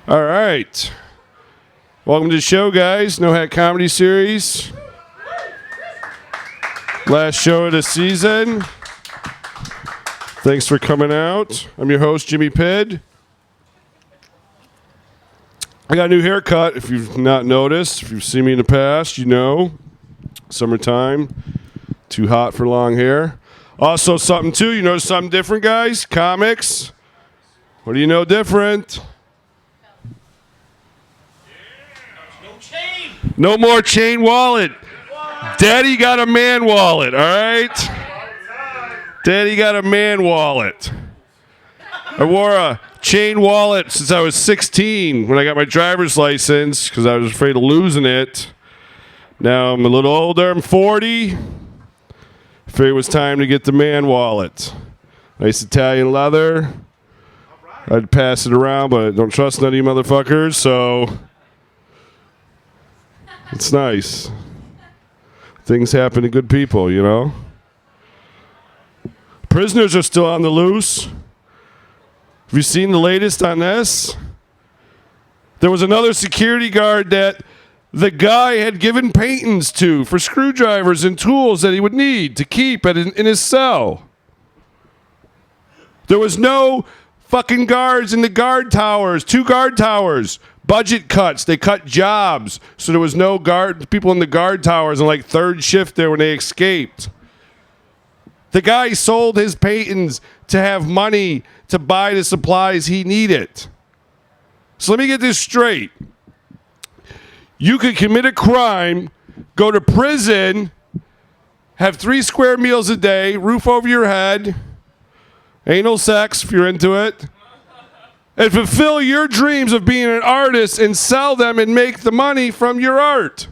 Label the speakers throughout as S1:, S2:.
S1: All right. Welcome to the show, guys. No Hat Comedy Series. Last show of the season. Thanks for coming out. I'm your host, Jimmy Pidd. I got a new haircut. If you've not noticed, if you've seen me in the past, you know. Summertime. Too hot for long hair. Also, something, too. You know something different, guys? Comics. What do you know different? No more chain wallet. Daddy got a man wallet, all right? Daddy got a man wallet. I wore a chain wallet since I was 16 when I got my driver's license because I was afraid of losing it. Now I'm a little older. I'm 40. I figured it was time to get the man wallet. Nice Italian leather. I'd pass it around, but I don't trust none of you motherfuckers, so it's nice. Things happen to good people, you know? Prisoners are still on the loose. Have you seen the latest on this? There was another security guard that the guy had given paintings to for screwdrivers and tools that he would need to keep in his cell. There was no fucking guards in the guard towers, 2 guard towers. Budget cuts. They cut jobs. So there was no people in the guard towers on like third shift there when they escaped. The guy sold his paintings to have money to buy the supplies he needed. So let me get this straight. You could commit a crime, go to prison, have 3 square meals a day, roof over your head, anal sex if you're into it, and fulfill your dreams of being an artist and sell them and make the money from your art.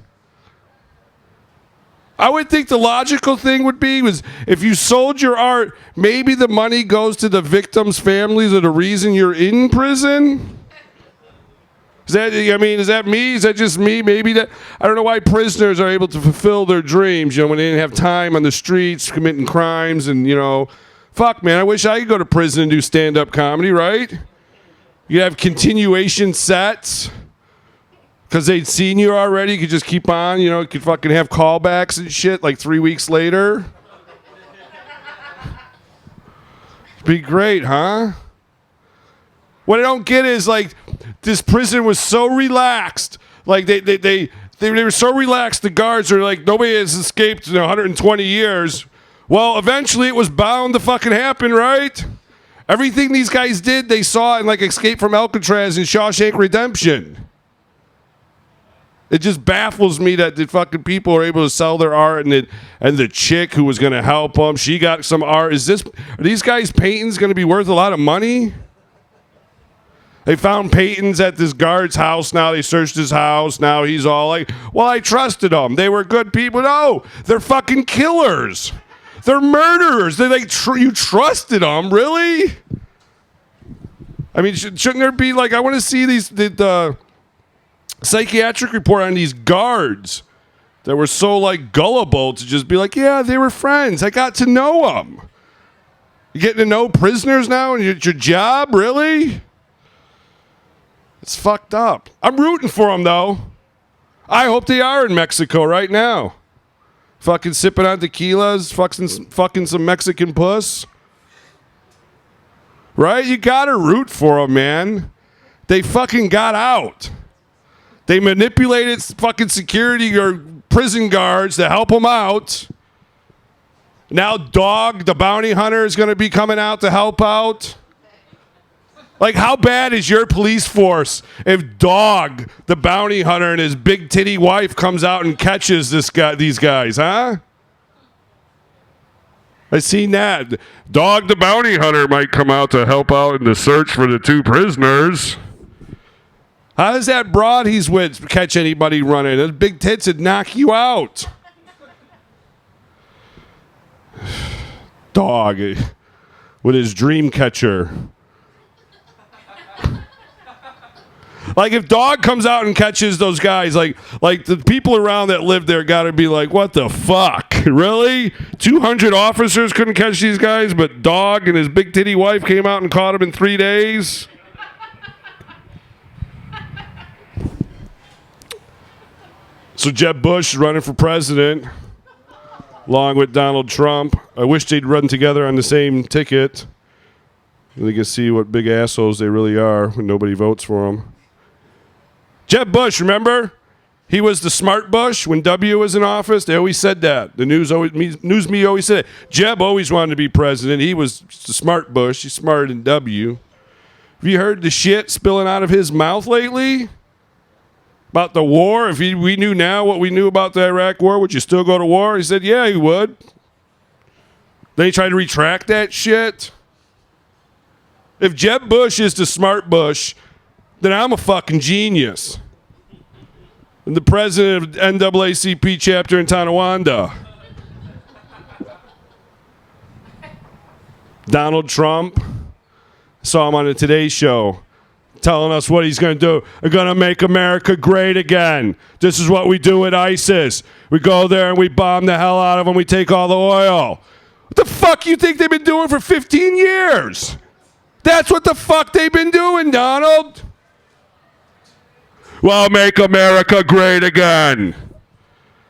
S1: I would think the logical thing would be was if you sold your art, maybe the money goes to the victims' families or the reason you're in prison. Is that me? Is that just me? Maybe that. I don't know why prisoners are able to fulfill their dreams, when they didn't have time on the streets committing crimes and, fuck, man, I wish I could go to prison and do stand-up comedy, right? You'd have continuation sets because they'd seen you already. You could just keep on, you could fucking have callbacks and shit like 3 weeks later. It'd be great, huh? What I don't get is, like, this prison was so relaxed. Like, they were so relaxed, the guards are like, nobody has escaped in 120 years. Well, eventually it was bound to fucking happen, right? Everything these guys did, they saw in, like, Escape from Alcatraz and Shawshank Redemption. It just baffles me that the fucking people are able to sell their art, and the chick who was going to help them, she got some art. Are these guys' paintings going to be worth a lot of money? They found paintings at this guard's house. Now they searched his house. Now he's all like, well, I trusted them. They were good people. No, they're fucking killers. They're murderers. They're like, you trusted them? Really? I mean, shouldn't there be, like, I want to see the psychiatric report on these guards that were so, like, gullible to just be like, yeah, they were friends. I got to know them. You getting to know prisoners now and your job? Really? It's fucked up. I'm rooting for them, though. I hope they are in Mexico right now. Fucking sipping on tequilas, fucking some Mexican puss. Right? You gotta root for them, man. They fucking got out. They manipulated fucking security or prison guards to help them out. Now Dog, the bounty hunter, is gonna be coming out to help out. Like, how bad is your police force if Dog, the bounty hunter, and his big titty wife comes out and catches these guys, huh? I seen that. Dog, the bounty hunter, might come out to help out in the search for the 2 prisoners. How does that broad he's with catch anybody running? Those big tits would knock you out. Dog with his dream catcher. Like, if Dog comes out and catches those guys, like the people around that live there got to be like, what the fuck? Really? 200 officers couldn't catch these guys, but Dog and his big titty wife came out and caught them in 3 days? So Jeb Bush is running for president, along with Donald Trump. I wish they'd run together on the same ticket. They can see what big assholes they really are when nobody votes for them. Jeb Bush, remember? He was the smart Bush when W was in office. They always said that. The news me always said it. Jeb always wanted to be president. He was the smart Bush. He's smarter than W. Have you heard the shit spilling out of his mouth lately? About the war? If we knew now what we knew about the Iraq war, would you still go to war? He said, yeah, he would. Then he tried to retract that shit. If Jeb Bush is the smart Bush, then I'm a fucking genius. I'm the president of the NAACP chapter in Tonawanda. Donald Trump, saw him on the Today Show, telling us what he's going to do. We're going to make America great again. This is what we do with ISIS. We go there and we bomb the hell out of them. We take all the oil. What the fuck you think they've been doing for 15 years? That's what the fuck they've been doing, Donald. Well, make America great again.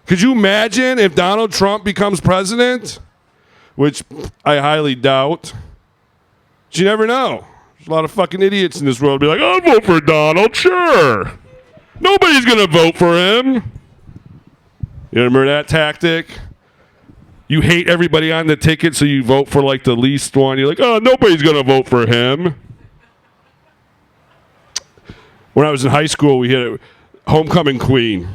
S1: Could you imagine if Donald Trump becomes president? Which I highly doubt. But you never know. There's a lot of fucking idiots in this world be like, I'll vote for Donald, sure. Nobody's going to vote for him. You remember that tactic? You hate everybody on the ticket, so you vote for like the least one. You're like, oh, nobody's going to vote for him. When I was in high school, we had a homecoming queen.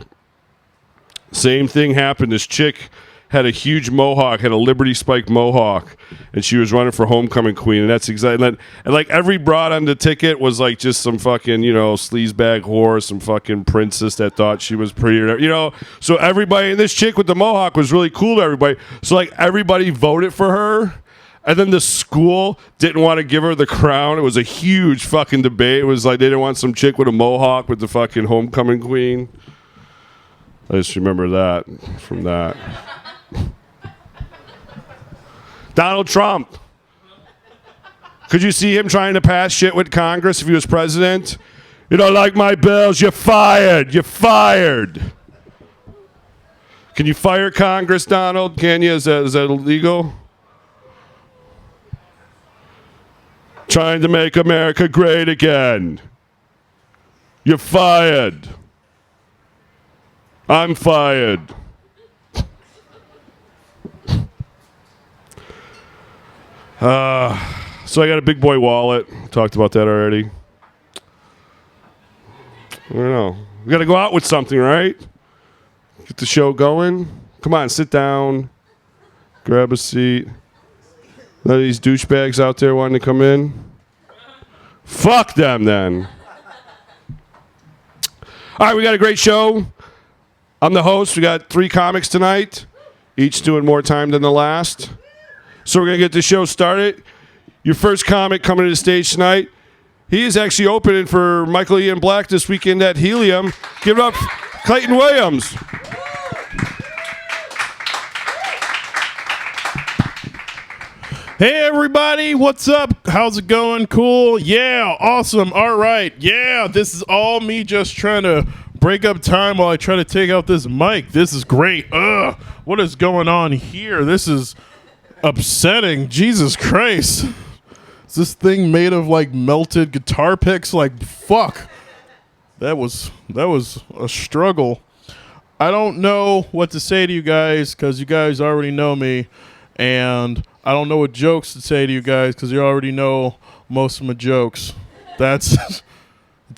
S1: Same thing happened. This chick had a huge mohawk, had a Liberty Spike mohawk, and she was running for homecoming queen, and that's exactly. And like every broad on the ticket was like just some fucking, sleazebag whore, some fucking princess that thought she was pretty, So everybody, and this chick with the mohawk was really cool to everybody. So like everybody voted for her. And then the school didn't want to give her the crown. It was a huge fucking debate. It was like they didn't want some chick with a mohawk with the fucking homecoming queen. I just remember that from that. Donald Trump. Could you see him trying to pass shit with Congress if he was president? You don't like my bills, you're fired. You're fired. Can you fire Congress, Donald? Can you? Is that illegal? Trying to make America great again. You're fired. I'm fired. So I got a big boy wallet. Talked about that already. I don't know. We got to go out with something, right? Get the show going. Come on, sit down. Grab a seat. None of these douchebags out there wanting to come in? Fuck them, then. All right, we got a great show. I'm the host. We got 3 comics tonight, each doing more time than the last. So we're going to get the show started. Your first comic coming to the stage tonight, he is actually opening for Michael Ian Black this weekend at Helium. Give it up, Clayton Williams.
S2: Hey everybody, what's up? How's it going? Cool? Yeah, awesome. All right. Yeah, this is all me just trying to break up time while I try to take out this mic. This is great. Ugh, what is going on here? This is upsetting. Jesus Christ. Is this thing made of like melted guitar picks? Like, fuck. That was a struggle. I don't know what to say to you guys because you guys already know me, and I don't know what jokes to say to you guys because you already know most of my jokes. That's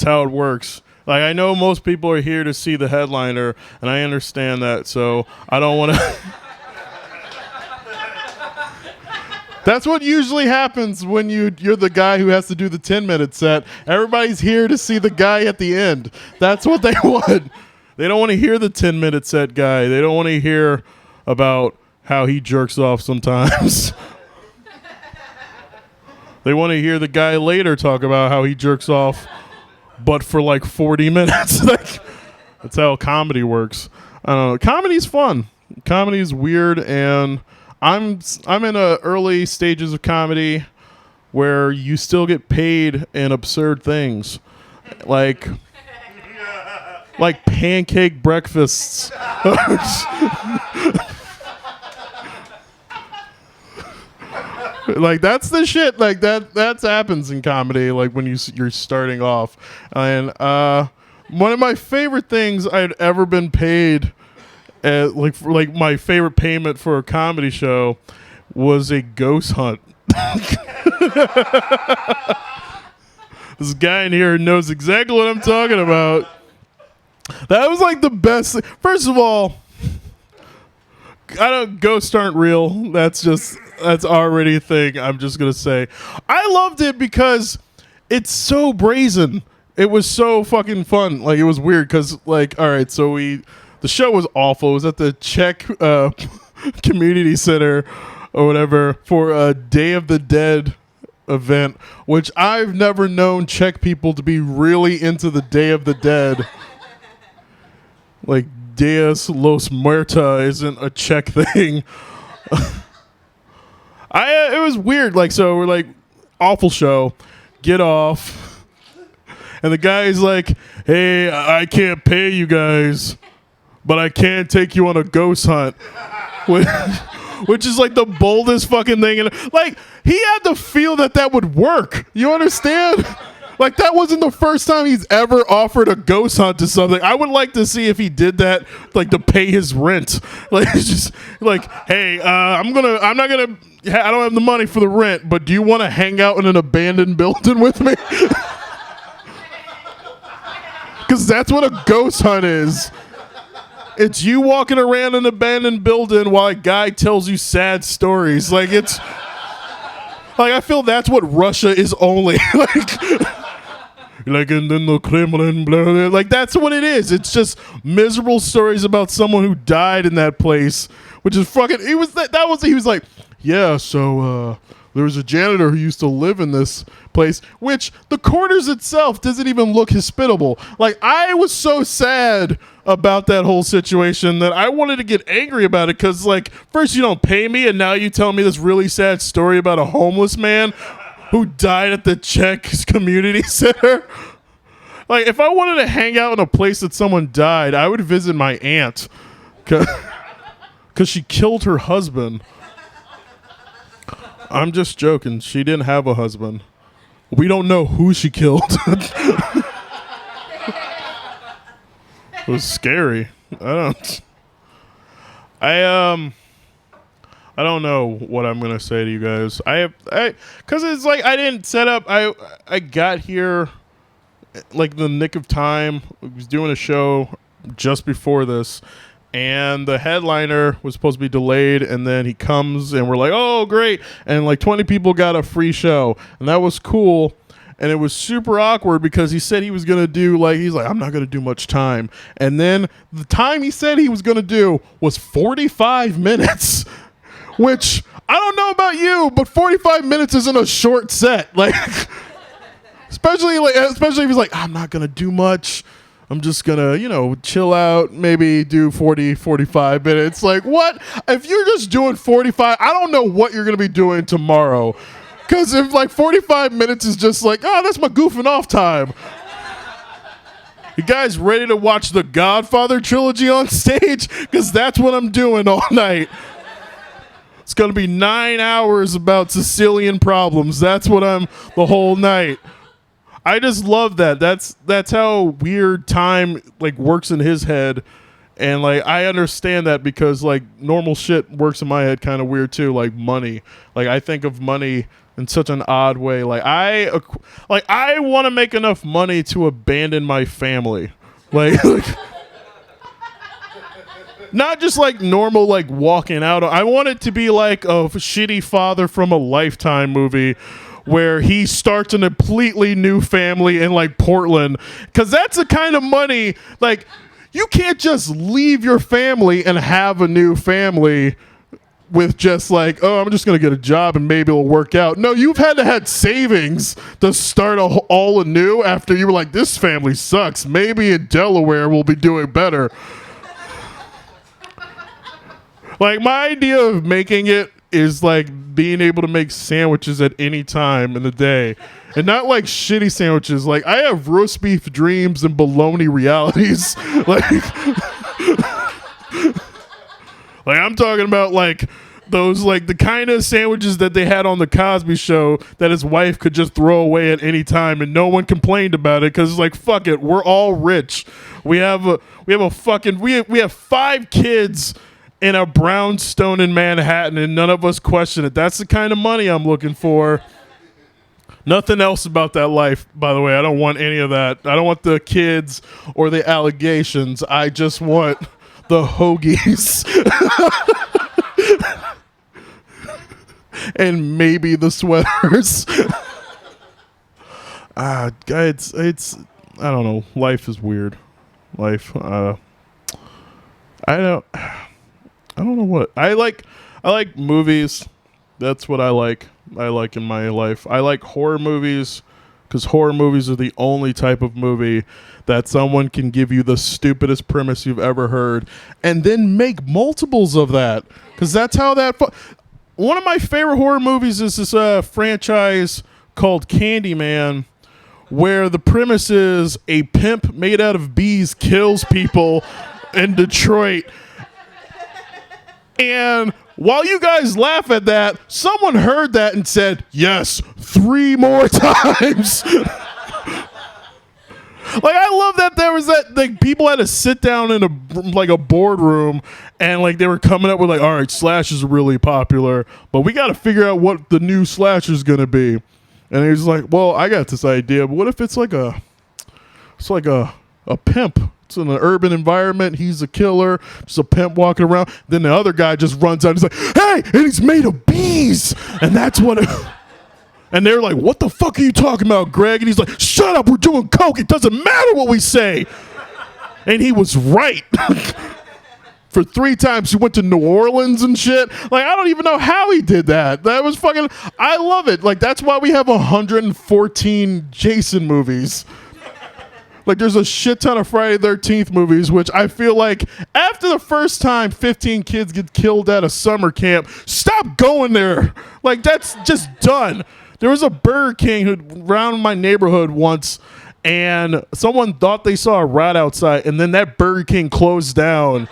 S2: how it works. Like, I know most people are here to see the headliner, and I understand that, so I don't want to... That's what usually happens when you're the guy who has to do the 10-minute set. Everybody's here to see the guy at the end. That's what they want. They don't want to hear the 10-minute set guy. They don't want to hear about how he jerks off sometimes. They want to hear the guy later talk about how he jerks off, but for like 40 minutes. That's how comedy works. I don't know. Comedy's fun. Comedy's weird, and I'm in the early stages of comedy where you still get paid in absurd things. Like like pancake breakfasts. Like that's the shit. Like that happens in comedy. Like when you're starting off, and one of my favorite things I'd ever been paid, like my favorite payment for a comedy show, was a ghost hunt. This guy in here knows exactly what I'm talking about. That was like the best. First of all, ghosts aren't real. That's already a thing. I'm just gonna say I loved it because it's so brazen. It was so fucking fun. Like it was weird because like, all right, so the show was awful. It was at the Czech community center or whatever for a Day of the Dead event, which I've never known Czech people to be really into the Day of the Dead. Like Dias los Muerta isn't a Czech thing. It was weird. Like, so we're like, awful show, get off, and the guy's like, hey, I can't pay you guys, but I can take you on a ghost hunt. Which is like the boldest fucking thing. And like, he had to feel that would work. You understand? Like, that wasn't the first time he's ever offered a ghost hunt to something. I would like to see if he did that, like, to pay his rent. Like, it's just like, hey, I don't have the money for the rent, but do you want to hang out in an abandoned building with me? Because that's what a ghost hunt is. It's you walking around an abandoned building while a guy tells you sad stories. Like, it's like, I feel that's what Russia is only. Like, and then the Kremlin, blah, blah. Like, that's what it is. It's just miserable stories about someone who died in that place, which is fucking. He was like, yeah, so there was a janitor who used to live in this place, which the quarters itself doesn't even look hospitable. Like, I was so sad about that whole situation that I wanted to get angry about it because, like, first you don't pay me, and now you tell me this really sad story about a homeless man who died at the Czech community center. Like, if I wanted to hang out in a place that someone died, I would visit my aunt because she killed her husband. I'm just joking. She didn't have a husband. We don't know who she killed. It was scary. I don't know what I'm gonna say to you guys. Because it's like I didn't set up. I got here like the nick of time. I was doing a show just before this, and the headliner was supposed to be delayed, and then he comes, and we're like, oh, great, and like 20 people got a free show, and that was cool. And it was super awkward because he said he was going to do, like, he's like, I'm not going to do much time. And then the time he said he was going to do was 45 minutes, which I don't know about you, but 45 minutes isn't a short set. Like, especially if he's like, I'm not going to do much. I'm just going to, chill out, maybe do 40, 45 minutes. Like, what? If you're just doing 45, I don't know what you're going to be doing tomorrow. Because if like 45 minutes is just like, oh, that's my goofing off time. You guys ready to watch the Godfather trilogy on stage? Because that's what I'm doing all night. It's going to be 9 hours about Sicilian problems. That's what I'm the whole night. I just love that. That's how weird time like works in his head. And like I understand that because like normal shit works in my head kind of weird too, like money. Like I think of money in such an odd way. Like I want to make enough money to abandon my family. Like not just like normal like walking out. I want it to be like a shitty father from a Lifetime movie where he starts a completely new family in like Portland, because that's the kind of money like you can't just leave your family and have a new family with just like, oh, I'm just going to get a job and maybe it'll work out. No, you've had to have savings to start all anew after you were like, this family sucks. Maybe in Delaware we'll be doing better. Like my idea of making it is like being able to make sandwiches at any time in the day And not like shitty sandwiches. Like, I have roast beef dreams and bologna realities. Like I'm talking about like those, like the kind of sandwiches that they had on the Cosby Show that his wife could just throw away at any time and no one complained about it because it's like, fuck it, we're all rich. We have 5 kids in a brownstone in Manhattan and none of us question it. That's the kind of money I'm looking for. Nothing else about that life, by the way. I don't want any of that. I don't want the kids or the allegations. I just want the hoagies. And maybe the sweaters. It's I don't know. Life is weird. Life. I don't know what I like. I like movies. That's what I like. I like in my life. I like horror movies because horror movies are the only type of movie that someone can give you the stupidest premise you've ever heard and then make multiples of that, because that's how that one of my favorite horror movies is this franchise called Candyman, where the premise is a pimp made out of bees kills people in Detroit. And while you guys laugh at that, someone heard that and said, yes, 3 more times. Like, I love that there was that, like, people had to sit down in a boardroom and, like, they were coming up with, like, all right, slashers are really popular, but we got to figure out what the new slasher's going to be. And he was like, well, I got this idea, but what if it's like a pimp? It's in an urban environment. He's a killer. Just a pimp walking around. Then the other guy just runs out. He's like, hey, and he's made of bees. And that's what and they're like, what the fuck are you talking about, Greg? And he's like, shut up. We're doing coke. It doesn't matter what we say. And he was right. For 3 times he went to New Orleans and shit. Like, I don't even know how he did that. That was fucking, I love it. Like, that's why we have 114 Jason movies. Like, there's a shit ton of Friday the 13th movies, which I feel like after the first time 15 kids get killed at a summer camp, stop going there. Like, that's just done. There was a Burger King around my neighborhood once, and someone thought they saw a rat outside, and then that Burger King closed down.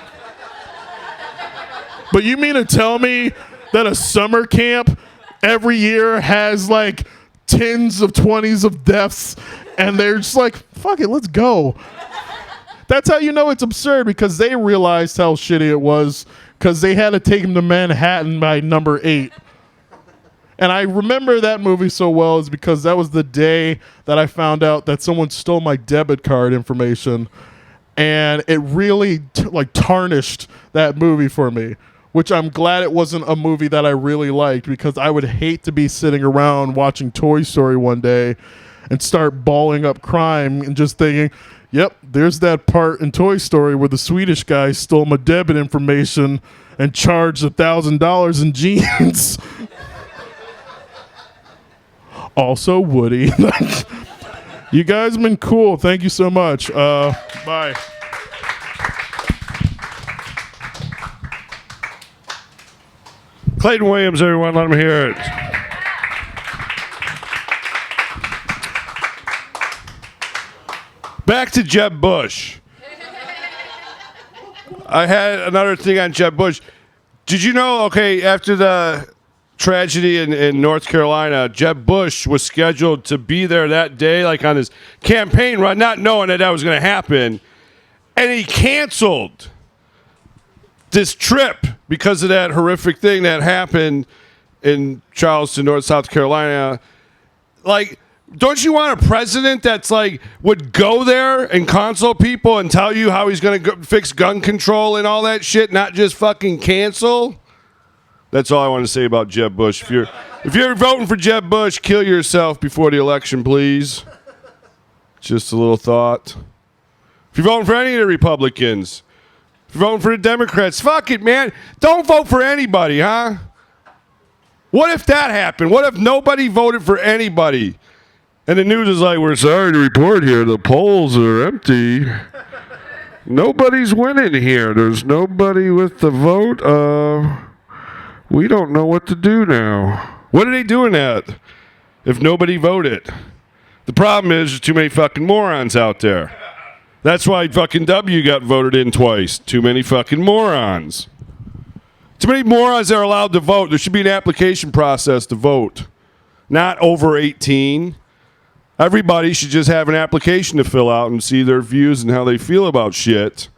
S2: But you mean to tell me that a summer camp every year has, like, tens of 20s of deaths, and they're just like, fuck it, let's go. That's how you know it's absurd, because they realized how shitty it was, because they had to take him to Manhattan by number 8. And I remember that movie so well is because that was the day that I found out that someone stole my debit card information, and it really tarnished that movie for me, which I'm glad it wasn't a movie that I really liked, because I would hate to be sitting around watching Toy Story one day and start balling up crime and just thinking, yep, there's that part in Toy Story where the Swedish guy stole my debit information and charged $1,000 in jeans. Also, Woody. You guys have been cool. Thank you so much. Bye.
S1: Clayton Williams, everyone, let him hear it. Back to Jeb Bush. I had another thing on Jeb Bush. Did you know, okay, after the tragedy in North Carolina, Jeb Bush was scheduled to be there that day, like on his campaign run, not knowing that was going to happen, and he canceled this trip because of that horrific thing that happened in Charleston, South Carolina. Like, don't you want a president that's like would go there and consult people and tell you how he's going to fix gun control and all that shit, not just fucking cancel? That's all I want to say about Jeb Bush. If you're voting for Jeb Bush, kill yourself before the election, please. Just a little thought. If you're voting for any of the Republicans, if you're voting for the Democrats, fuck it, man. Don't vote for anybody, huh? What if that happened? What if nobody voted for anybody? And the news is like, we're sorry to report here, the polls are empty. Nobody's winning here. There's nobody with the vote. We don't know what to do now. What are they doing at? if nobody voted. The problem is there's too many fucking morons out there. That's why fucking W got voted in twice. Too many fucking morons. Too many morons that are allowed to vote. There should be an application process to vote. Not over 18. Everybody should just have an application to fill out and see their views and how they feel about shit.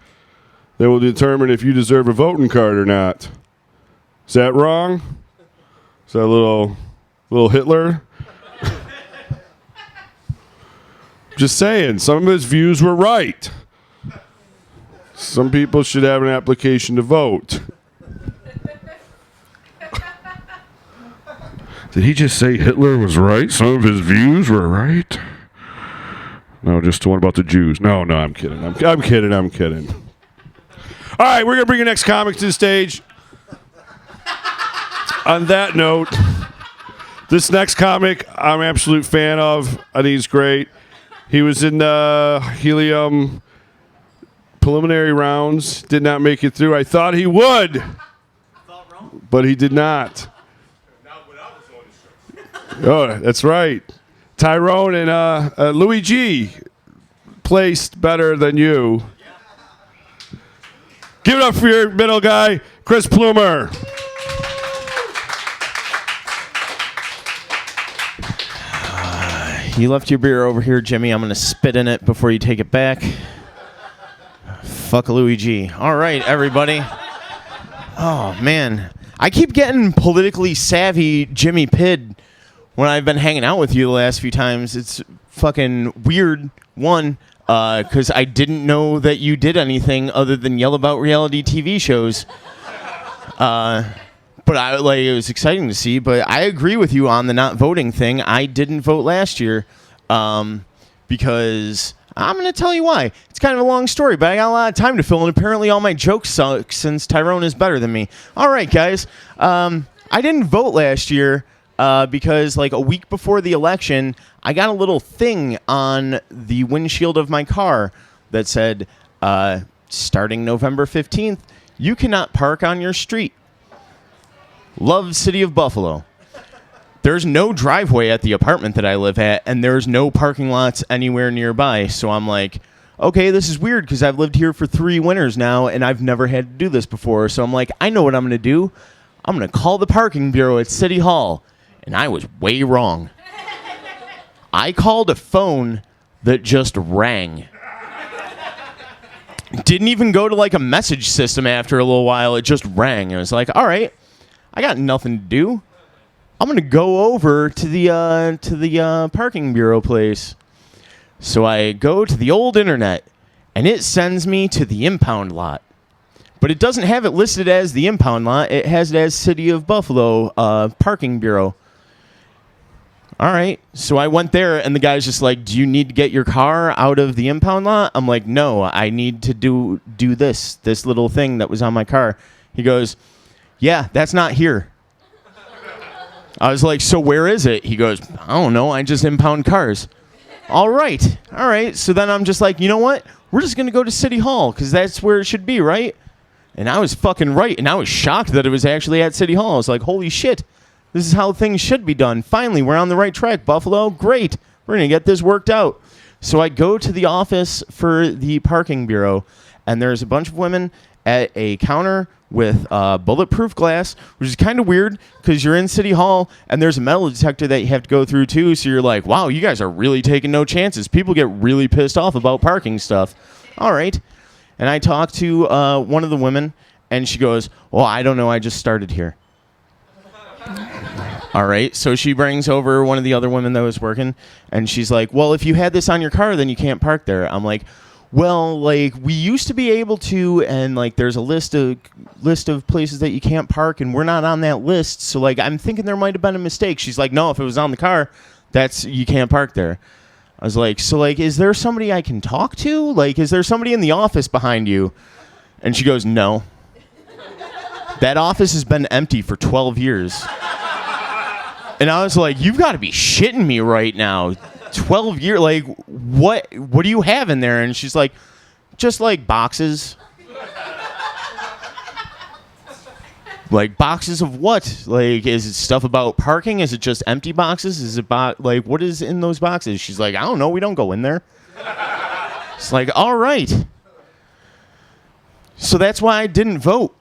S1: That will determine if you deserve a voting card or not. Is that wrong? Is that a little Hitler? Just saying, some of his views were right. Some people should have an application to vote. Did he just say Hitler was right? Some of his views were right? No, just the one about the Jews. No, I'm kidding. I'm kidding. All right, we're going to bring your next comic to the stage. On that note, this next comic I'm an absolute fan of. I think he's great. He was in the Helium preliminary rounds. Did not make it through. I thought he would, but he did not. Oh, that's right. Tyrone and Louis G placed better than you. Give it up for your middle guy, Chris Plumer.
S3: You left your beer over here, Jimmy. I'm going to spit in it before you take it back. Fuck Louis G. All right, everybody. Oh, man. I keep getting politically savvy Jimmy Pidd when I've been hanging out with you the last few times. It's fucking weird, one, because I didn't know that you did anything other than yell about reality TV shows. But it was exciting to see. But I agree with you on the not voting thing. I didn't vote last year because I'm going to tell you why. It's kind of a long story, but I got a lot of time to fill, and apparently all my jokes suck since Tyrone is better than me. All right, guys. I didn't vote last year because like a week before the election, I got a little thing on the windshield of my car that said, starting November 15th, you cannot park on your street. Love City of Buffalo. There's no driveway at the apartment that I live at, and there's no parking lots anywhere nearby. So I'm like, okay, this is weird because I've lived here for 3 winters now, and I've never had to do this before. So I'm like, I know what I'm going to do. I'm going to call the parking bureau at City Hall. And I was way wrong. I called a phone that just rang. Didn't even go to like a message system after a little while. It just rang. It was like, all right. I got nothing to do. I'm going to go over to the parking bureau place. So I go to the old internet, and it sends me to the impound lot. But it doesn't have it listed as the impound lot. It has it as City of Buffalo parking bureau. All right. So I went there, and the guy's just like, do you need to get your car out of the impound lot? I'm like, no, I need to do this little thing that was on my car. He goes, yeah, that's not here. I was like, so where is it? He goes, I don't know. I just impound cars. All right. So then I'm just like, you know what? We're just going to go to City Hall because that's where it should be, right? And I was fucking right. And I was shocked that it was actually at City Hall. I was like, holy shit. This is how things should be done. Finally, we're on the right track, Buffalo. Great. We're going to get this worked out. So I go to the office for the parking bureau, and there's a bunch of women at a counter with bulletproof glass, which is kind of weird because you're in City Hall and there's a metal detector that you have to go through too. So you're like, wow, you guys are really taking no chances. People get really pissed off about parking stuff. All right. And I talked to one of the women, and she goes, well, I don't know. I just started here. All right. So she brings over one of the other women that was working, and she's like, well, if you had this on your car, then you can't park there. I'm like, well, like, we used to be able to, and, like, there's a list of places that you can't park, and we're not on that list. So, like, I'm thinking there might have been a mistake. She's like, no, if it was on the car, you can't park there. I was like, so, like, is there somebody I can talk to? Like, is there somebody in the office behind you? And she goes, no. That office has been empty for 12 years. And I was like, you've got to be shitting me right now. 12 years, like, what do you have in there? And she's like, just like boxes. Like, boxes of what? Like, is it stuff about parking? Is it just empty boxes? Is it about, like, what is in those boxes? She's like, I don't know. We don't go in there. It's like, all right. So that's why I didn't vote.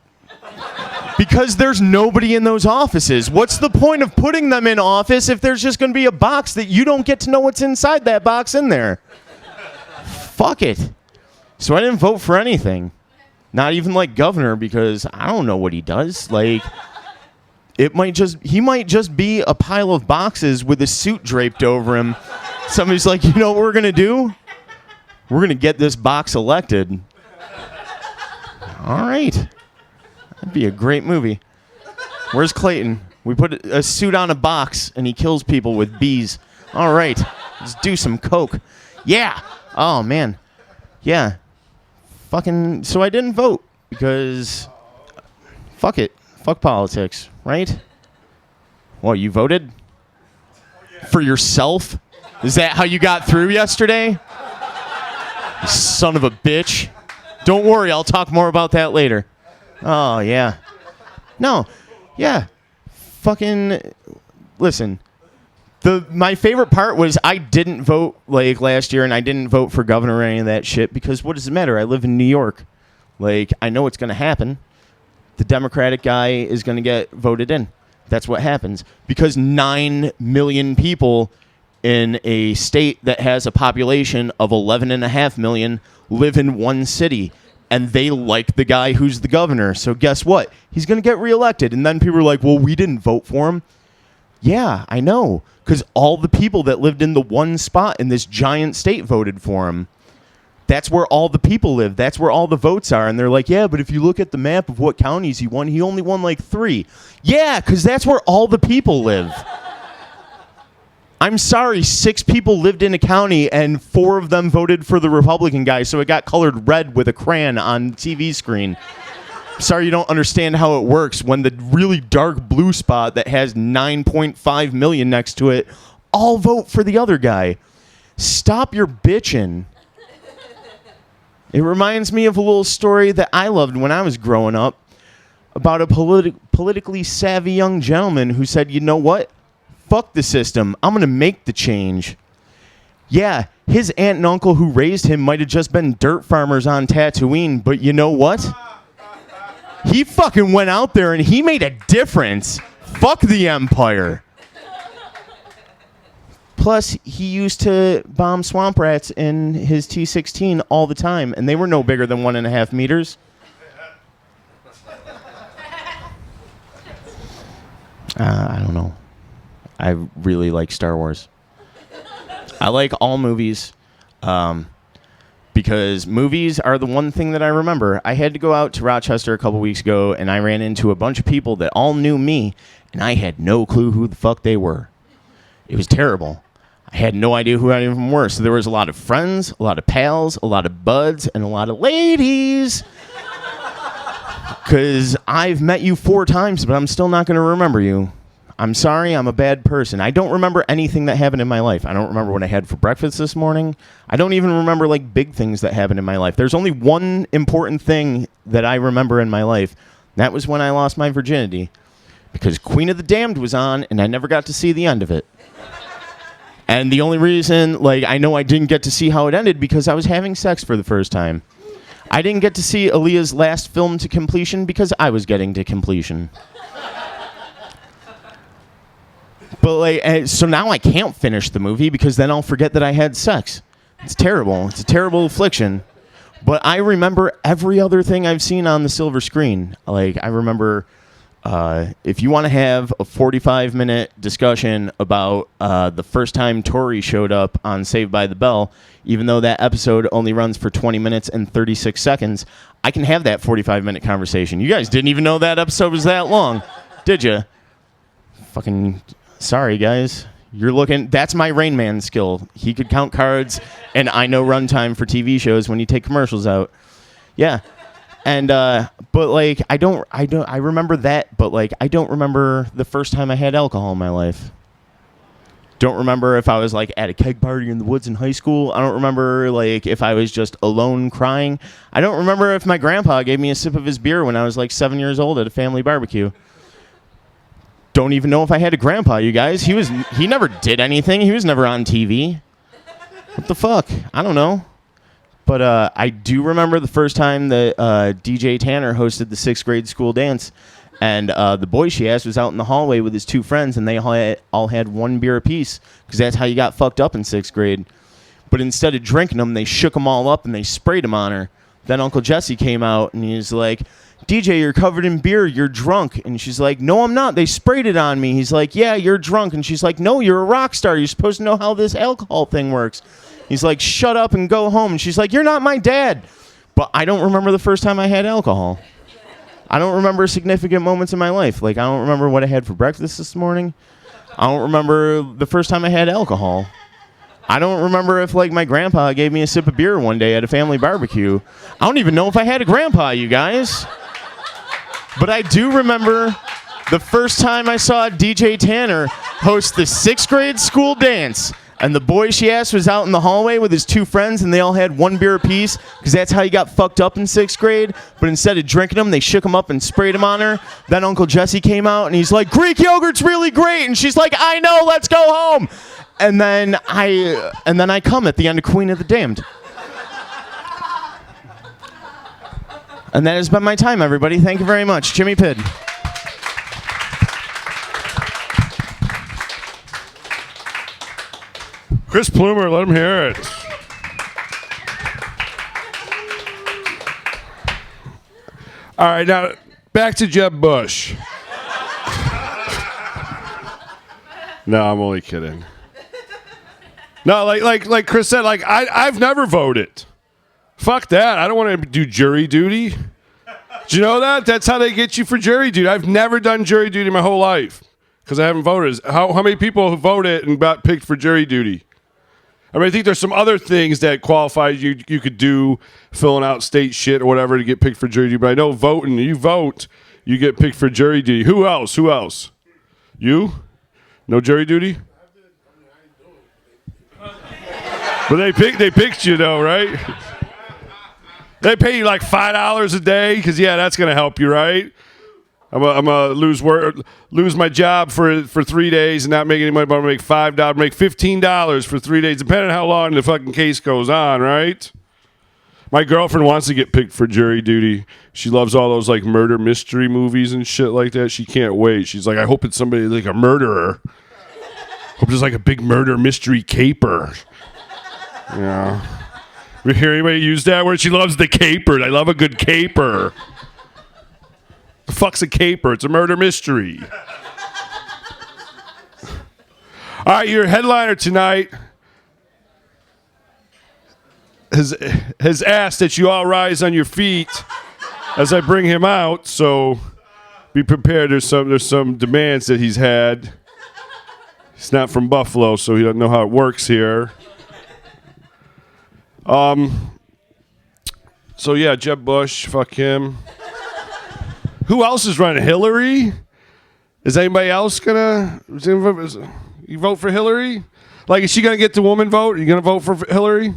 S3: Because there's nobody in those offices. What's the point of putting them in office if there's just going to be a box that you don't get to know what's inside that box in there? Fuck it. So I didn't vote for anything. Not even like governor, because I don't know what he does. Like, he might just be a pile of boxes with a suit draped over him. Somebody's like, you know what we're going to do? We're going to get this box elected. All right. That'd be a great movie. Where's Clayton? We put a suit on a box, and he kills people with bees. All right. Let's do some coke. Yeah. Oh, man. Yeah. Fucking. So I didn't vote because fuck it. Fuck politics, right? Well, you voted? For yourself? Is that how you got through yesterday? You son of a bitch. Don't worry, I'll talk more about that later. Oh, yeah. No. Yeah. Fucking. Listen. My favorite part was I didn't vote like last year, and I didn't vote for governor or any of that shit because what does it matter? I live in New York. Like, I know what's going to happen. The Democratic guy is going to get voted in. That's what happens. Because 9 million people in a state that has a population of 11.5 million live in one city. And they like the guy who's the governor. So guess what? He's going to get reelected. And then people are like, well, we didn't vote for him. Yeah, I know. Because all the people that lived in the one spot in this giant state voted for him. That's where all the people live. That's where all the votes are. And they're like, yeah, but if you look at the map of what counties he won, he only won like 3. Yeah, because that's where all the people live. I'm sorry, 6 people lived in a county and 4 of them voted for the Republican guy, so it got colored red with a crayon on TV screen. Sorry you don't understand how it works when the really dark blue spot that has 9.5 million next to it all vote for the other guy. Stop your bitching. It reminds me of a little story that I loved when I was growing up about a politically savvy young gentleman who said, you know what? Fuck the system. I'm going to make the change. Yeah, his aunt and uncle who raised him might have just been dirt farmers on Tatooine, but you know what? He fucking went out there and he made a difference. Fuck the Empire. Plus, he used to bomb swamp rats in his T-16 all the time, and they were no bigger than 1.5 meters. I don't know. I really like Star Wars. I like all movies. Because movies are the one thing that I remember. I had to go out to Rochester a couple weeks ago, and I ran into a bunch of people that all knew me, and I had no clue who the fuck they were. It was terrible. I had no idea who any of them were. So there was a lot of friends, a lot of pals, a lot of buds, and a lot of ladies. Because I've met you 4 times, but I'm still not going to remember you. I'm sorry, I'm a bad person. I don't remember anything that happened in my life. I don't remember what I had for breakfast this morning. I don't even remember, like, big things that happened in my life. There's only one important thing that I remember in my life. That was when I lost my virginity. Because Queen of the Damned was on, and I never got to see the end of it. And the only reason, like, I know I didn't get to see how it ended because I was having sex for the first time. I didn't get to see Aaliyah's last film to completion because I was getting to completion. But like, so now I can't finish the movie because then I'll forget that I had sex. It's terrible. It's a terrible affliction. But I remember every other thing I've seen on the silver screen. Like, I remember if you want to have a 45-minute discussion about the first time Tori showed up on Saved by the Bell, even though that episode only runs for 20 minutes and 36 seconds, I can have that 45-minute conversation. You guys didn't even know that episode was that long, did you? Fucking... Sorry, guys. You're looking... That's my Rain Man skill. He could count cards, and I know runtime for TV shows when you take commercials out. Yeah. And, but, like, I remember that, but, like, I don't remember the first time I had alcohol in my life. Don't remember if I was like at a keg party in the woods in high school. I don't remember like if I was just alone crying. I don't remember if my grandpa gave me a sip of his beer when I was like 7 years old at a family barbecue. Don't even know if I had a grandpa, you guys. He never did anything. He was never on TV. What the fuck? I don't know. But I do remember the first time that DJ Tanner hosted the 6th grade school dance. And the boy she asked was out in the hallway with his 2 friends, and they all had 1 beer apiece, because that's how you got fucked up in 6th grade. But instead of drinking them, they shook them all up and they sprayed them on her. Then Uncle Jesse came out, and he's like, DJ, you're covered in beer. You're drunk. And she's like, no, I'm not. They sprayed it on me. He's like, yeah, you're drunk. And she's like, no, you're a rock star. You're supposed to know how this alcohol thing works. He's like, shut up and go home. And she's like, you're not my dad. But I don't remember the first time I had alcohol. I don't remember significant moments in my life. Like, I don't remember what I had for breakfast this morning. I don't remember the first time I had alcohol. I don't remember if, like, my grandpa gave me a sip of beer one day at a family barbecue. I don't even know if I had a grandpa, you guys. But I do remember the first time I saw DJ Tanner host the 6th grade school dance. And the boy she asked was out in the hallway with his 2 friends, and they all had 1 beer apiece, because that's how you got fucked up in 6th grade. But instead of drinking them, they shook them up and sprayed them on her. Then Uncle Jesse came out, and he's like, Greek yogurt's really great. And she's like, I know, let's go home. And then I come at the end of Queen of the Damned. And that has been my time, everybody. Thank you very much. Jimmy Pidd.
S1: Chris Plumer, let him hear it. All right, now back to Jeb Bush. No, I'm only kidding. No, like Chris said, like I've never voted. Fuck that. I don't want to do jury duty. Do you know that? That's how they get you for jury duty. I've never done jury duty my whole life because I haven't voted. How many people who voted and got picked for jury duty? I mean, I think there's some other things that qualify you could do, filling out state shit or whatever to get picked for jury duty. But I know voting, you vote, you get picked for jury duty. Who else? You? No jury duty? But they picked you though, right? They pay you like $5 a day because that's gonna help you, right? I'm gonna lose my job for 3 days and not make any money, but I'm gonna make $5, make $15 for 3 days, depending on how long the fucking case goes on, right? My girlfriend wants to get picked for jury duty. She loves all those like murder mystery movies and shit like that. She can't wait. She's like, I hope it's somebody like a murderer. Hope there's like a big murder mystery caper. Yeah. You hear anybody use that word? She loves the caper. I love a good caper. The fuck's a caper? It's a murder mystery. All right, your headliner tonight has asked that you all rise on your feet as I bring him out. So be prepared. There's some demands that he's had. He's not from Buffalo, so he doesn't know how it works here. So yeah, Jeb Bush, fuck him. Who else is running? Hillary? Is anybody else you vote for Hillary? Like, is she gonna get the woman vote? Are you gonna vote for Hillary?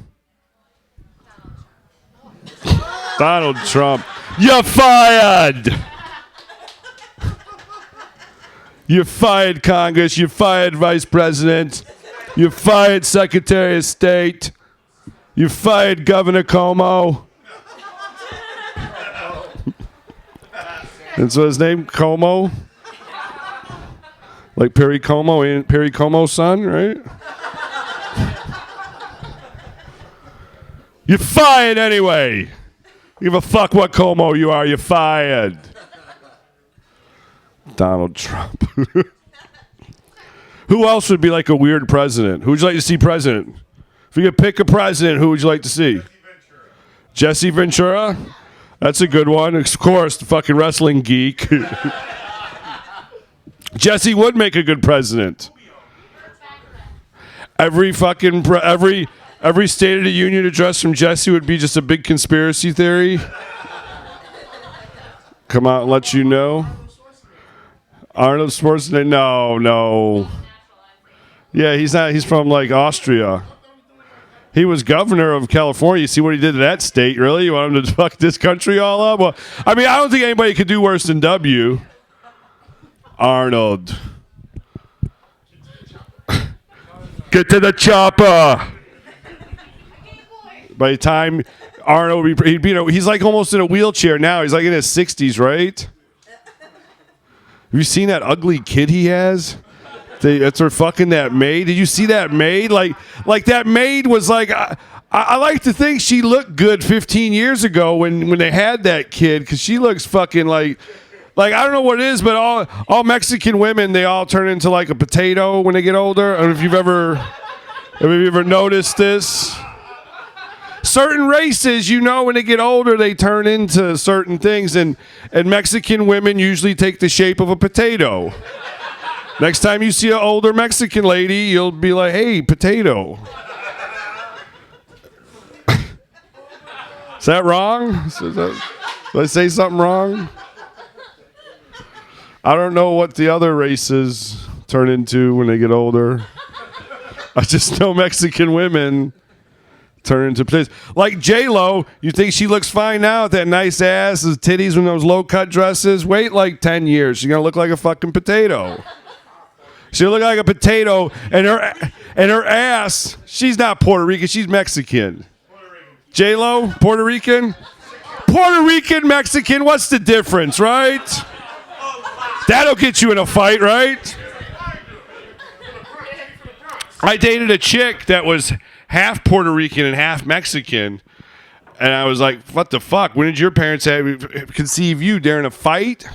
S1: Donald Trump. You're fired! You're fired, Congress. You're fired, Vice President. You're fired, Secretary of State. You're fired, Governor Cuomo. And so his name, Como? Like Perry Como, ain't Perry Como's son, right? You're fired anyway. Give a fuck what Como you are, you're fired. Donald Trump. Who else would be like a weird president? Who would you like to see president? If you could pick a president, who would you like to see? Jesse Ventura? That's a good one. Of course, the fucking wrestling geek. Jesse would make a good president. Every State of the Union address from Jesse would be just a big conspiracy theory. Come out and let you know. Arnold Schwarzenegger? No. Yeah, he's not. He's from like Austria. He was governor of California. You see what he did to that state, really? You want him to fuck this country all up? Well, I mean, I don't think anybody could do worse than W. Arnold. Get to the chopper. By the time Arnold, he'd be he's like almost in a wheelchair now. He's like in his 60s, right? Have you seen that ugly kid he has? That's her fucking that maid. Did you see that maid? Like that maid was like, I like to think she looked good 15 years ago when they had that kid, because she looks fucking like I don't know what it is, but all Mexican women, they all turn into like a potato when they get older. I don't know if you've ever noticed this. Certain races, when they get older, they turn into certain things, and Mexican women usually take the shape of a potato. Next time you see an older Mexican lady, you'll be like, hey, potato. Is that wrong? Did I say something wrong? I don't know what the other races turn into when they get older. I just know Mexican women turn into potatoes. Like J-Lo, you think she looks fine now with that nice ass, those titties, and those low-cut dresses? Wait like 10 years. She's going to look like a fucking potato. She'll look like a potato, and her ass, she's not Puerto Rican, she's Mexican. J-Lo, Puerto Rican? Puerto Rican, Mexican, what's the difference, right? That'll get you in a fight, right? I dated a chick that was half Puerto Rican and half Mexican, and I was like, what the fuck? When did your parents conceive you during a fight?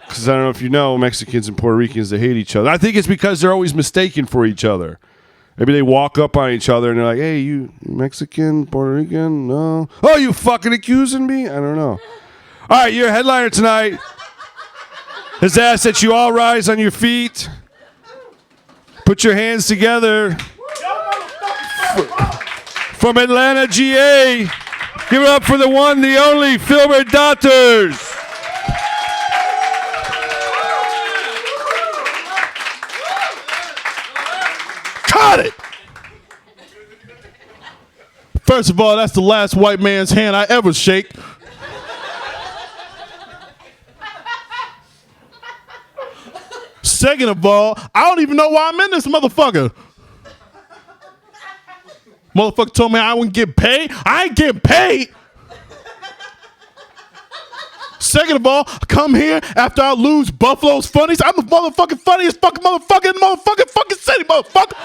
S1: Because I don't know if you know, Mexicans and Puerto Ricans, they hate each other. I think it's because they're always mistaken for each other. Maybe they walk up on each other and they're like, hey, you Mexican, Puerto Rican? No. Oh, you fucking accusing me? I don't know. All right, your headliner tonight has asked that you all rise on your feet. Put your hands together. From Atlanta, GA, give it up for the one, the only Philbert Doctors.
S2: Cut it! First of all, that's the last white man's hand I ever shake. Second of all, I don't even know why I'm in this motherfucker. Motherfucker told me I wouldn't get paid. I ain't getting paid. Second of all, I come here after I lose Buffalo's funnies. I'm the motherfucking funniest fucking motherfucker in the motherfucking fucking city, motherfucker.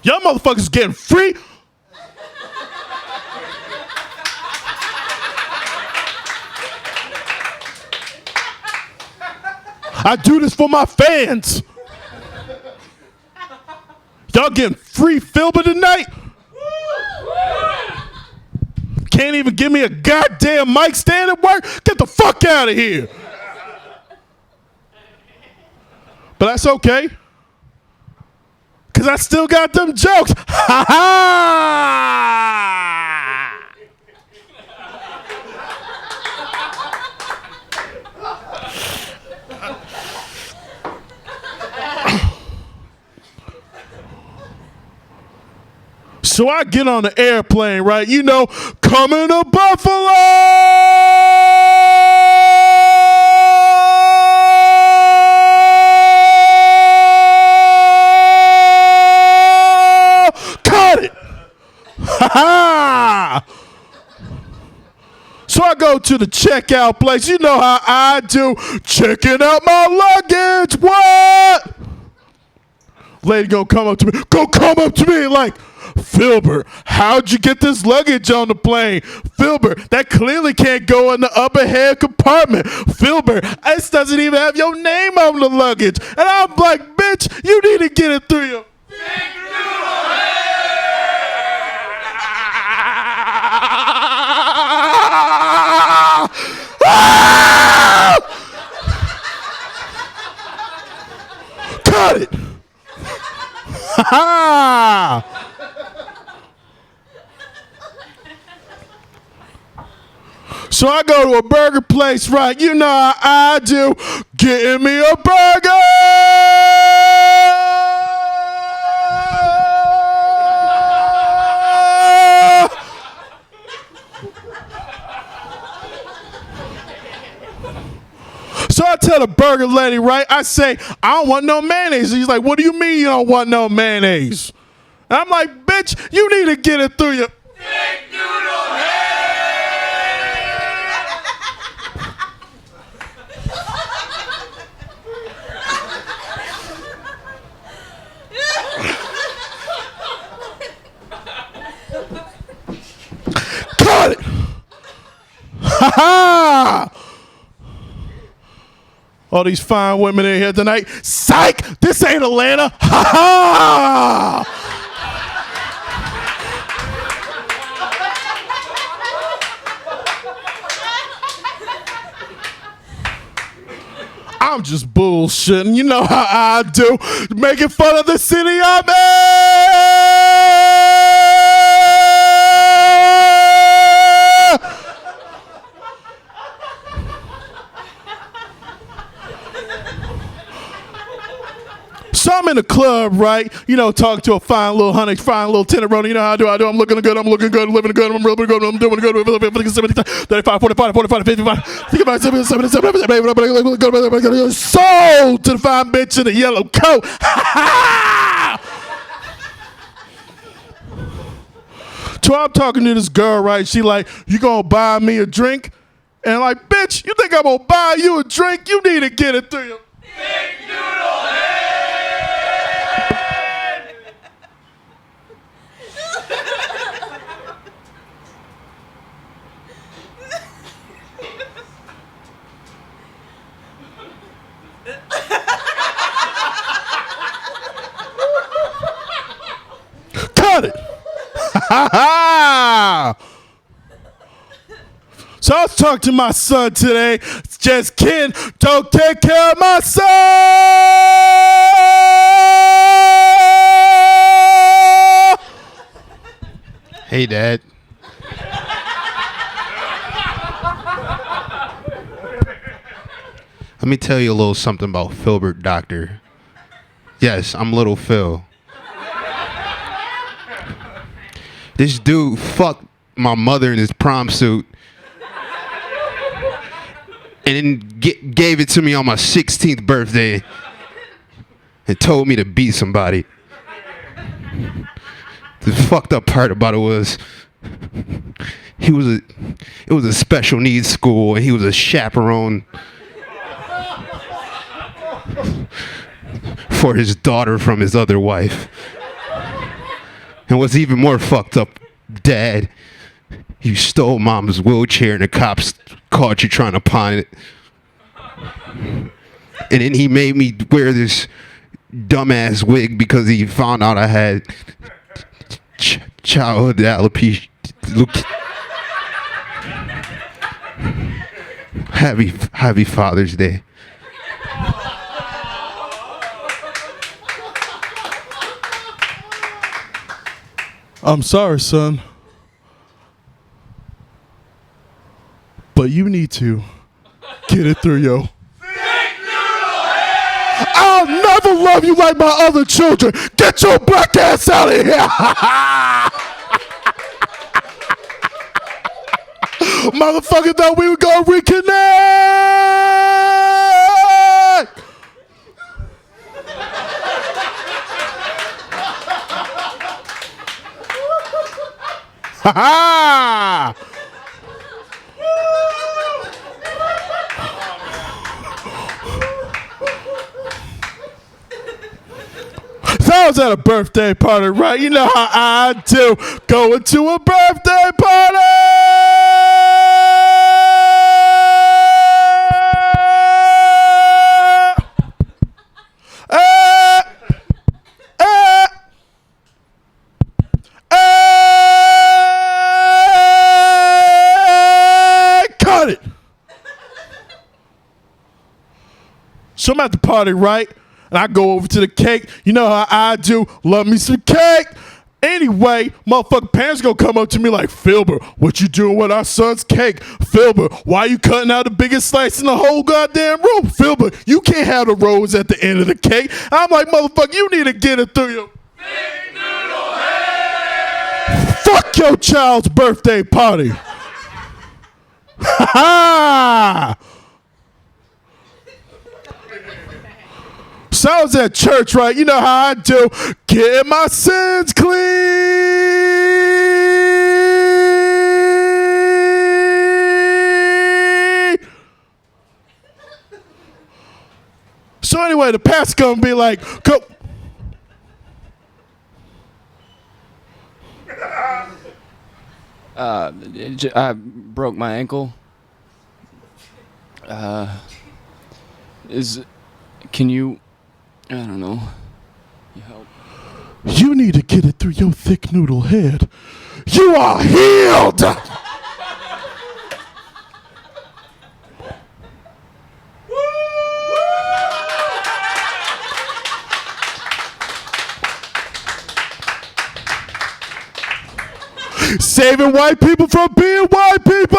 S2: Y'all motherfuckers getting free. I do this for my fans. Y'all getting free Philbert tonight? Can't even give me a goddamn mic stand at work? Get the fuck out of here. But that's okay. Because I still got them jokes. Ha ha! So I get on the airplane, right? Coming to Buffalo! Cut it! Ha ha! So I go to the checkout place. You know how I do. Checking out my luggage. What? Lady gonna come up to me like, Philbert, how'd you get this luggage on the plane? Philbert, that clearly can't go in the upper head compartment. Philbert, this doesn't even have your name on the luggage. And I'm like, bitch, you need to get it through your... Cut it! Ha ha! So I go to a burger place, right? You know how I do. Getting me a burger. So I tell the burger lady, right? I say, I don't want no mayonnaise. He's like, what do you mean you don't want no mayonnaise? And I'm like, bitch, you need to get it through your big noodle head. Cut it. Ha ha. All these fine women in here tonight. Psych! This ain't Atlanta. Ha ha! I'm just bullshitting. You know how I do. Making fun of the city I'm in. So I'm in the club, right? You know, talking to a fine little honey, fine little tenderoni. You know how I do. I'm looking good. I'm looking good. I'm living good. I'm really good. I'm doing good. 35, 45, 45, 55, 55, 77, sold to the fine bitch in the yellow coat. So I'm talking to this girl, right? She like, you gonna buy me a drink? And I'm like, bitch, you think I'm gonna buy you a drink? You need to get it through your big noodle head. Cut it. Ha ha. So I was talking to my son today. Just kidding. Don't take care of my son.
S4: Hey, Dad. Let me tell you a little something about Philbert Doctor. Yes, I'm Little Phil. This dude fucked my mother in his prom suit and then gave it to me on my 16th birthday and told me to beat somebody. The fucked up part about it was it was a special needs school and he was a chaperone for his daughter from his other wife. And what's even more fucked up, Dad, you stole Mom's wheelchair and the cops caught you trying to pawn it. And then he made me wear this dumbass wig because he found out I had childhood alopecia. Happy Father's Day.
S2: I'm sorry, son. But you need to get it through your big noodle head. I'll never love you like my other children. Get your black ass out of here. Motherfucker thought we were gonna reconnect. Ha ha! So I was at a birthday party, right? You know how I do. Going to a birthday party! Cut it! So I'm at the party, right? And I go over to the cake. You know how I do. Love me some cake. Anyway, motherfucking parents gonna come up to me like, Philbert, what you doing with our son's cake? Philbert, why you cutting out the biggest slice in the whole goddamn room? Philbert, you can't have the rose at the end of the cake. I'm like, motherfucker, you need to get it through your big noodle head. Fuck your child's birthday party. Ha ha! So I was at church, right? You know how I do. Get my sins clean. So anyway, the pastor gonna be like, go.
S5: I broke my ankle. Can you, I don't know, you help?
S2: You need to get it through your thick noodle head. You are healed. Saving white people from being white people.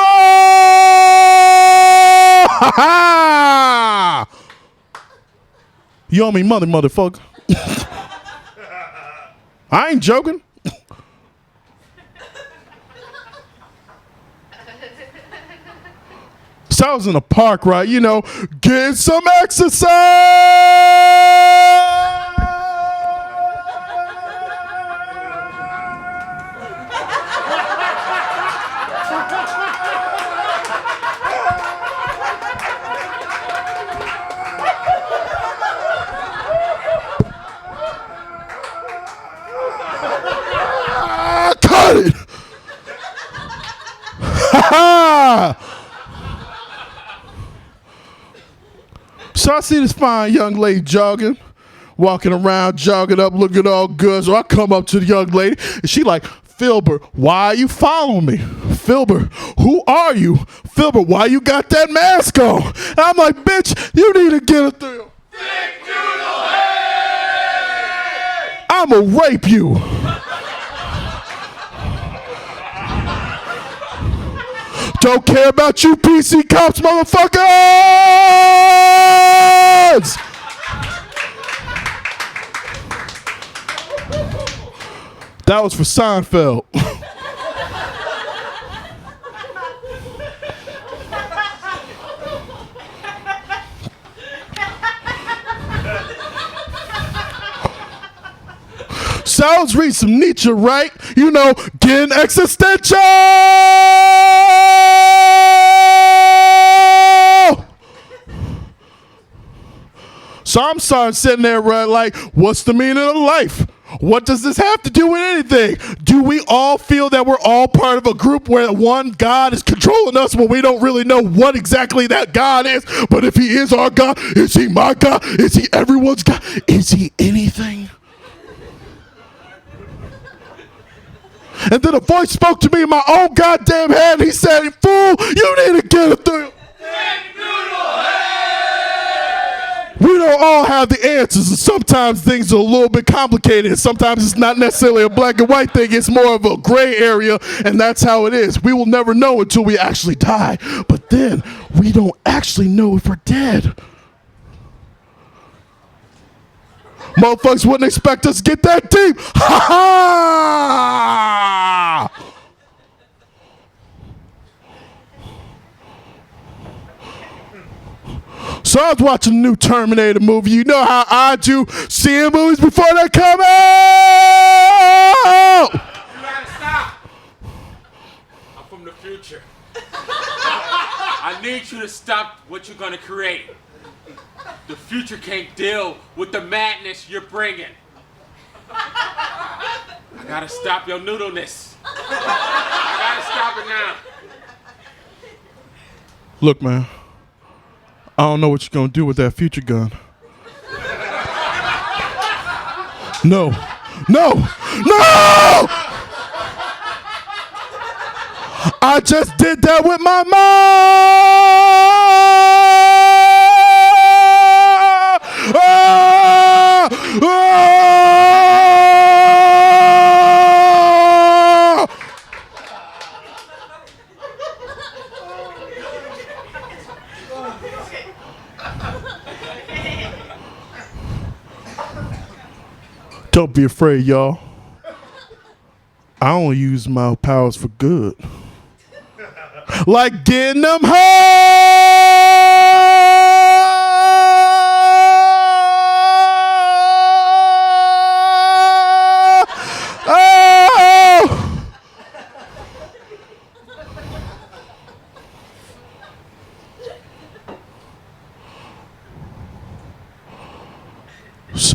S2: Ha ha! You owe me money, motherfucker. I ain't joking. So I was in the park, right? You know, get some exercise. Cut it. Ha ha. So I see this fine young lady jogging, walking around, jogging up, looking all good. So I come up to the young lady, and she like, Philbert, why are you following me? Philbert, who are you? Philbert, why you got that mask on? And I'm like, bitch, you need to get it through. Thick noodle head! I'ma rape you. Don't care about you PC cops, motherfuckers! That was for Seinfeld. So I was reading some Nietzsche, right? You know, getting existential! So I'm sitting there, right, like, what's the meaning of life? What does this have to do with anything? Do we all feel that we're all part of a group where one God is controlling us when we don't really know what exactly that God is? But if he is our God, is he my God? Is he everyone's God? Is he anything? And then a voice spoke to me in my own goddamn head. He said, fool, you need to get it through. We don't all have the answers, and sometimes things are a little bit complicated, and sometimes it's not necessarily a black and white thing, it's more of a gray area, and that's how it is. We will never know until we actually die, but then we don't actually know if we're dead. Motherfuckers wouldn't expect us to get that deep. Ha ha! So I was watching the new Terminator movie. You know how I do, seeing movies before they come out.
S6: You gotta stop. I'm from the future. I need you to stop what you're gonna create. The future can't deal with the madness you're bringing. I gotta stop your noodleness. I gotta stop it now.
S2: Look, man, I don't know what you're gonna do with that future gun. No, no, no! I just did that with my mom! be afraid, y'all. I only use my powers for good. Like getting them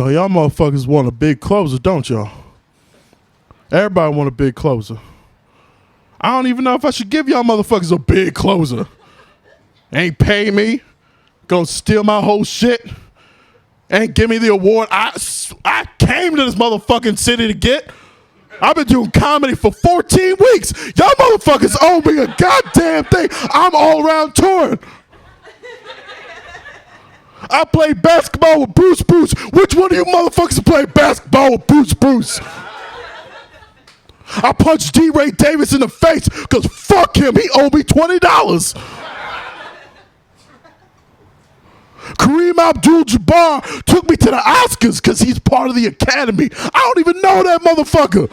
S2: So y'all motherfuckers want a big closer, don't y'all? Everybody want a big closer. I don't even know if I should give y'all motherfuckers a big closer. Ain't pay me. Gonna steal my whole shit. Ain't give me the award I came to this motherfucking city to get. I've been doing comedy for 14 weeks. Y'all motherfuckers owe me a goddamn thing. I'm all around touring. I played basketball with Bruce Bruce. Which one of you motherfuckers played basketball with Bruce Bruce? I punched D. Ray Davis in the face because fuck him. He owed me $20. Kareem Abdul-Jabbar took me to the Oscars because he's part of the Academy. I don't even know that motherfucker.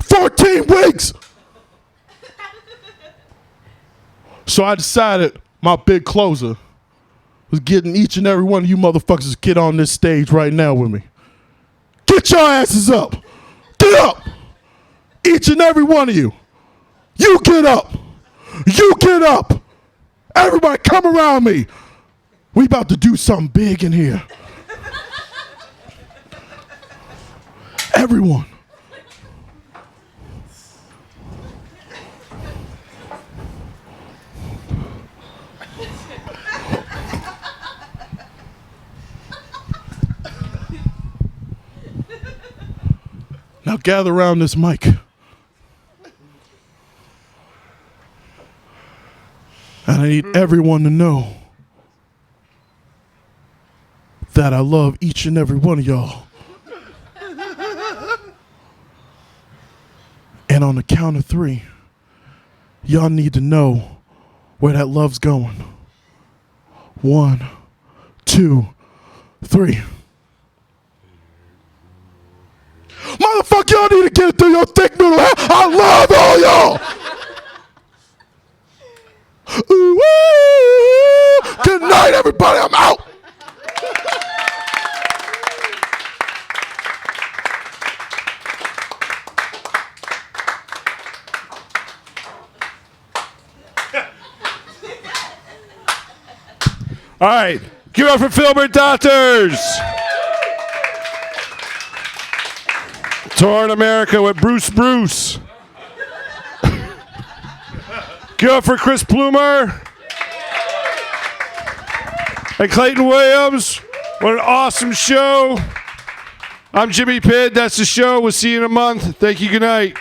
S2: 14 weeks. So I decided my big closer was getting each and every one of you motherfuckers to get on this stage right now with me. Get your asses up. Get up. Each and every one of you. You get up. You get up. Everybody come around me. We about to do something big in here. Everyone. Now gather around this mic. And I need everyone to know that I love each and every one of y'all. And on the count of 3, y'all need to know where that love's going. 1, 2, 3. Motherfucker, y'all need to get it through your thick noodle. I love all y'all. Ooh, good night, everybody. I'm out.
S1: All right. Give it up for Philbert Doctors. Tour in America with Bruce Bruce. Give it up for Chris Plumer. And Clayton Williams. What an awesome show. I'm Jimmy Pidd. That's the show. We'll see you in a month. Thank you. Good night.